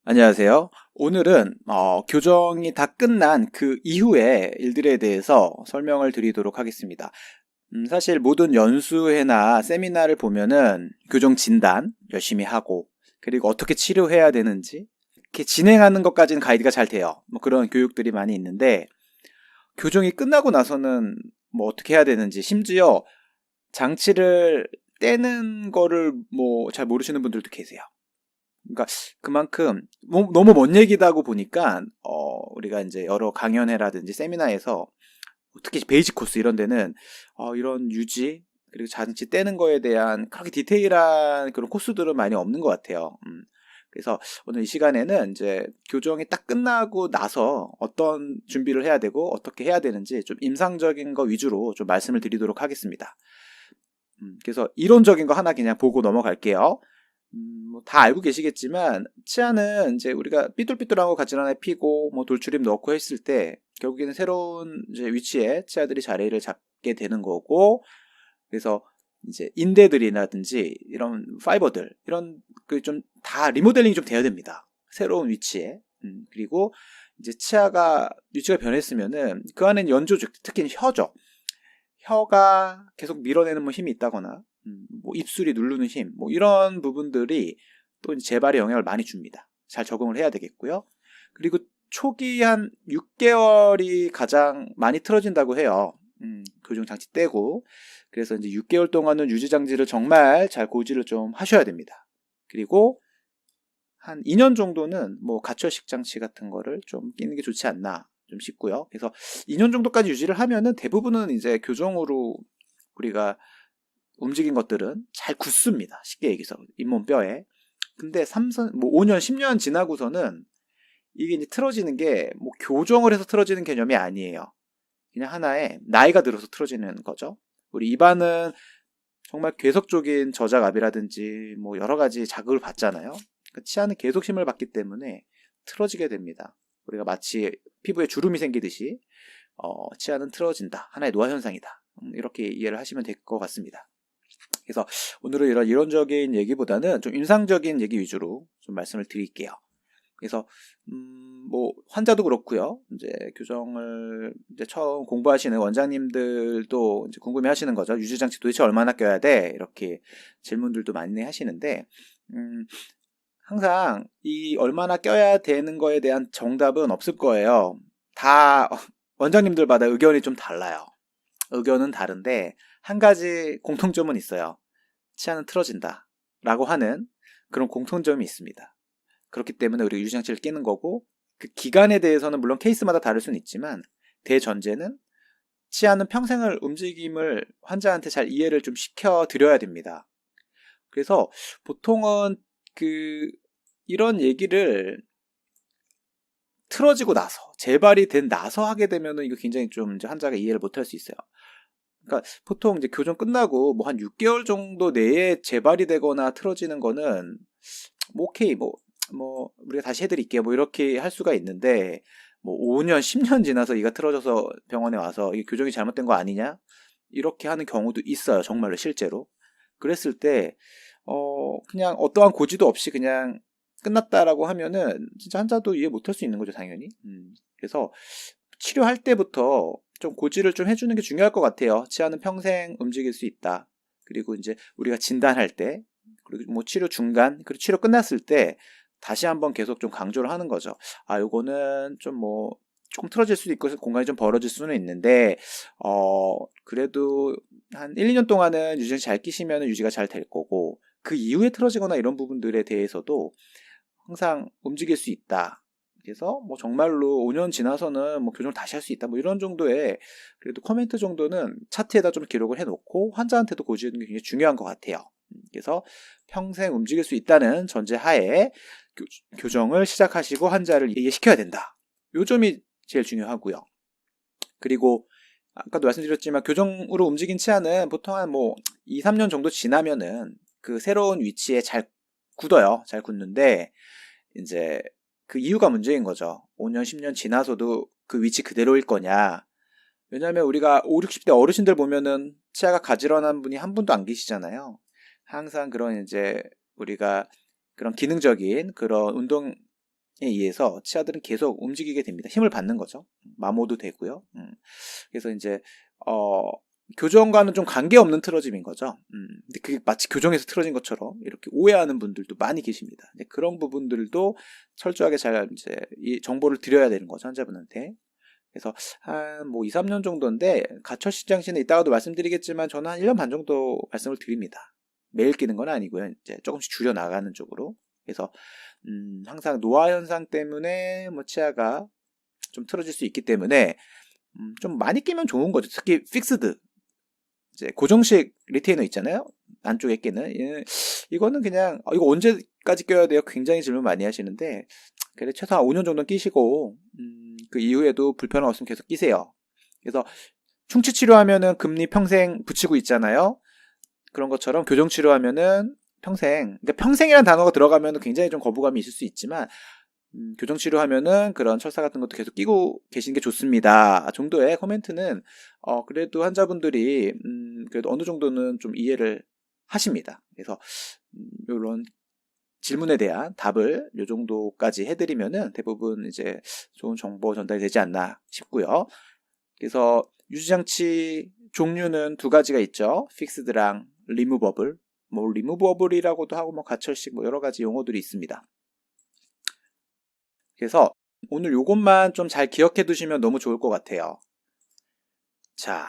안녕하세요. 오늘은 교정이 다 끝난 그 이후의 일들에 대해서 설명을 드리도록 하겠습니다. 사실 모든 연수회나 세미나를 보면은 교정 진단 열심히 하고, 그리고 어떻게 치료해야 되는지 이렇게 진행하는 것까지는 가이드가 잘 돼요. 뭐 그런 교육들이 많이 있는데, 교정이 끝나고 나서는 뭐 어떻게 해야 되는지, 심지어 장치를 떼는 거를 뭐 잘 모르시는 분들도 계세요. 그러니까 그만큼 너무 먼 얘기다고 보니까 우리가 이제 여러 강연회라든지 세미나에서 특히 베이직 코스 이런 데는 이런 유지 그리고 장치 떼는 거에 대한 그렇게 디테일한 그런 코스들은 많이 없는 것 같아요. 그래서 오늘 이 시간에는 이제 교정이 딱 끝나고 나서 어떤 준비를 해야 되고 어떻게 해야 되는지 좀 임상적인 거 위주로 좀 말씀을 드리도록 하겠습니다. 그래서 이론적인 거 하나 그냥 보고 넘어갈게요. 뭐다 알고 계시겠지만 치아는 이제 우리가 삐뚤삐뚤한 거 가지런하게 피고 뭐 돌출입 넣고 했을 때 결국에는 새로운 이제 위치에 치아들이 자리를 잡게 되는 거고, 그래서 이제 인대들이라든지 이런 파이버들 이런 그 좀 다 리모델링이 좀 돼야 됩니다. 새로운 위치에. 그리고 이제 치아가 위치가 변했으면은 그 안에 연조직, 특히 혀죠. 혀가 계속 밀어내는 뭐 힘이 있다거나, 뭐 입술이 누르는 힘, 뭐 이런 부분들이 또 이제 재발에 영향을 많이 줍니다. 잘 적응을 해야 되겠고요. 그리고 초기 한 6개월이 가장 많이 틀어진다고 해요. 교정 장치 떼고. 그래서 이제 6개월 동안은 유지 장치를 정말 잘 고지를 좀 하셔야 됩니다. 그리고 한 2년 정도는 뭐 가철식 장치 같은 거를 좀 끼는 게 좋지 않나 좀 싶고요. 그래서 2년 정도까지 유지를 하면은 대부분은 이제 교정으로 우리가 움직인 것들은 잘 굳습니다. 쉽게 얘기해서 잇몸 뼈에. 근데 5년, 10년 지나고서는 이게 이제 틀어지는 게 뭐 교정을 해서 틀어지는 개념이 아니에요. 그냥 하나의 나이가 들어서 틀어지는 거죠. 우리 입안은 정말 계속적인 저작압이라든지 뭐 여러 가지 자극을 받잖아요. 그러니까 치아는 계속 힘을 받기 때문에 틀어지게 됩니다. 우리가 마치 피부에 주름이 생기듯이 치아는 틀어진다. 하나의 노화 현상이다. 이렇게 이해를 하시면 될 것 같습니다. 그래서 오늘은 이런 이론적인 얘기보다는 좀 임상적인 얘기 위주로 좀 말씀을 드릴게요. 그래서 뭐 환자도 그렇고요. 이제 교정을 이제 처음 공부하시는 원장님들도 이제 궁금해하시는 거죠. 유지장치 도대체 얼마나 껴야 돼? 이렇게 질문들도 많이 하시는데, 항상 이 얼마나 껴야 되는 거에 대한 정답은 없을 거예요. 다 원장님들마다 의견이 좀 달라요. 의견은 다른데 한 가지 공통점은 있어요. 치아는 틀어진다 라고 하는 그런 공통점이 있습니다. 그렇기 때문에 우리가 유지장치를 끼는 거고, 그 기간에 대해서는 물론 케이스마다 다를 수는 있지만 대전제는 치아는 평생을 움직임을 환자한테 잘 이해를 좀 시켜 드려야 됩니다. 그래서 보통은 그 이런 얘기를 틀어지고 나서 재발이 된 나서 하게 되면은 이거 굉장히 좀 이제 환자가 이해를 못할 수 있어요. 그러니까 보통 이제 교정 끝나고 뭐 한 6개월 정도 내에 재발이 되거나 틀어지는 거는 뭐 오케이 뭐 우리가 다시 해드릴게요 뭐 이렇게 할 수가 있는데, 뭐 5년 10년 지나서 이가 틀어져서 병원에 와서 이게 교정이 잘못된 거 아니냐 이렇게 하는 경우도 있어요. 정말로 실제로. 그랬을 때 그냥 어떠한 고지도 없이 그냥 끝났다라고 하면은 진짜 환자도 이해 못할 수 있는 거죠, 당연히. 그래서 치료할 때부터 좀 고지를 좀 해주는 게 중요할 것 같아요. 치아는 평생 움직일 수 있다. 그리고 이제 우리가 진단할 때, 그리고 뭐 치료 중간, 그리고 치료 끝났을 때 다시 한번 계속 좀 강조를 하는 거죠. 아, 요거는 좀 뭐 조금 틀어질 수도 있고 공간이 좀 벌어질 수는 있는데 그래도 한 1, 2년 동안은 유지를 잘 끼시면 유지가 잘 될 거고, 그 이후에 틀어지거나 이런 부분들에 대해서도 항상 움직일 수 있다. 그래서 뭐 정말로 5년 지나서는 뭐 교정을 다시 할 수 있다. 뭐 이런 정도의 그래도 코멘트 정도는 차트에다 좀 기록을 해놓고 환자한테도 고지하는 게 굉장히 중요한 것 같아요. 그래서 평생 움직일 수 있다는 전제 하에 교정을 시작하시고 환자를 이해시켜야 된다. 요 점이 제일 중요하고요. 그리고 아까도 말씀드렸지만 교정으로 움직인 치아는 보통 한 뭐 2, 3년 정도 지나면은 그 새로운 위치에 잘 굳어요. 잘 굳는데 이제 그 이유가 문제인 거죠. 5년, 10년 지나서도 그 위치 그대로일 거냐. 왜냐하면 우리가 5, 60대 어르신들 보면은 치아가 가지런한 분이 한 분도 안 계시잖아요. 항상 그런 이제 우리가 그런 기능적인 그런 운동 의해서 치아들은 계속 움직이게 됩니다. 힘을 받는 거죠. 마모도 되고요. 그래서 이제 교정과는 좀 관계없는 틀어짐인 거죠. 근데 그게 마치 교정에서 틀어진 것처럼 이렇게 오해하는 분들도 많이 계십니다. 그런 부분들도 철저하게 잘 이제 이 정보를 드려야 되는 거죠, 환자분한테. 그래서 한 뭐 2, 3년 정도인데 가철시장시는 이따가도 말씀드리겠지만 저는 한 1년 반 정도 말씀을 드립니다. 매일 끼는 건 아니고요. 이제 조금씩 줄여 나가는 쪽으로. 그래서 항상 노화 현상 때문에 뭐 치아가 좀 틀어질 수 있기 때문에 좀 많이 끼면 좋은 거죠. 특히 픽스드 이제 고정식 리테이너 있잖아요. 안쪽에 끼는 이거는 그냥 이거 언제까지 껴야 돼요? 굉장히 질문 많이 하시는데 그래 최소한 5년 정도 끼시고 그 이후에도 불편함 없으면 계속 끼세요. 그래서 충치 치료하면은 금리 평생 붙이고 있잖아요. 그런 것처럼 교정 치료하면은 평생, 그러니까 평생이라는 단어가 들어가면 굉장히 좀 거부감이 있을 수 있지만 교정 치료하면은 그런 철사 같은 것도 계속 끼고 계시는 게 좋습니다. 정도의 코멘트는 그래도 환자분들이 그래도 어느 정도는 좀 이해를 하십니다. 그래서 이런 질문에 대한 답을 이 정도까지 해드리면은 대부분 이제 좋은 정보 전달이 되지 않나 싶고요. 그래서 유지장치 종류는 두 가지가 있죠. 픽스드랑 리무버블. 뭐 리무버블이라고도 하고 뭐 가철식 뭐 여러 가지 용어들이 있습니다. 그래서 오늘 요것만 좀 잘 기억해 두시면 너무 좋을 것 같아요. 자,